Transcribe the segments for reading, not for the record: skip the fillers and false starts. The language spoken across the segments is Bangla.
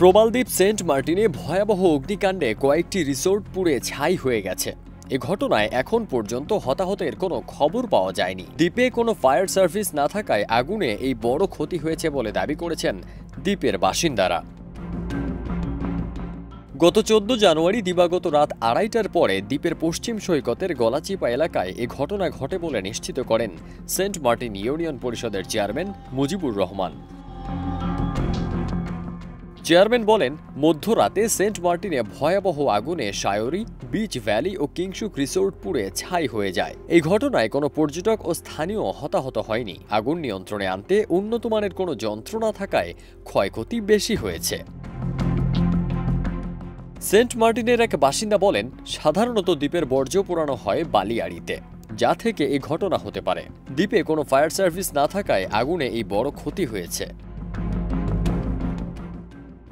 প্রবালদ্বীপ সেন্ট মার্টিনে ভয়াবহ অগ্নিকাণ্ডে কয়েকটি রিসোর্ট পুড়ে ছাই হয়ে গেছে। এ ঘটনায় এখন পর্যন্ত হতাহতের কোনো খবর পাওয়া যায়নি। দ্বীপে কোনো ফায়ার সার্ভিস না থাকায় আগুনে এই বড় ক্ষতি হয়েছে বলে দাবি করেছেন দ্বীপের বাসিন্দারা। গত 14 জানুয়ারি দিবাগত রাত 2:30টার পরে দ্বীপের পশ্চিম সৈকতের গলাচিপা এলাকায় এ ঘটনা ঘটে বলে নিশ্চিত করেন সেন্ট মার্টিন ইউনিয়ন পরিষদের চেয়ারম্যান মুজিবুর রহমান। চেয়ারম্যান বলেন, মধ্যরাতে সেন্ট মার্টিনে ভয়াবহ আগুনে শায়রি, বিচ ভ্যালি ও কিংশুক রিসোর্ট পুড়ে ছাই হয়ে যায়। এই ঘটনায় কোনো পর্যটক ও স্থানীয় হতাহত হয়নি। আগুন নিয়ন্ত্রণে আনতে উন্নতমানের কোনো যন্ত্র না থাকায় ক্ষয়ক্ষতি বেশি হয়েছে। সেন্ট মার্টিনের এক বাসিন্দা বলেন, সাধারণত দ্বীপের বর্জ্য পোড়ানো হয় বালিয়াড়িতে, যা থেকে এই ঘটনা হতে পারে। দ্বীপে কোনো ফায়ার সার্ভিস না থাকায় আগুনে এই বড় ক্ষতি হয়েছে।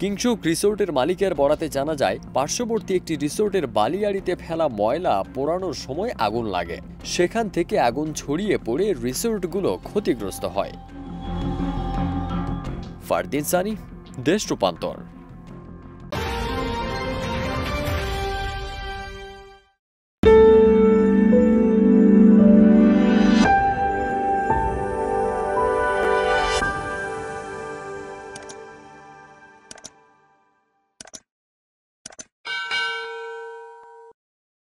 কিংশুক রিসোর্টের মালিকের বরাতে জানা যায়, পার্শ্ববর্তী একটি রিসোর্টের বালিয়াড়িতে ফেলা ময়লা পোড়ানোর সময় আগুন লাগে। সেখান থেকে আগুন ছড়িয়ে পড়ে রিসোর্টগুলো ক্ষতিগ্রস্ত হয়। ফারদিন সানি, দেশ রূপান্তর।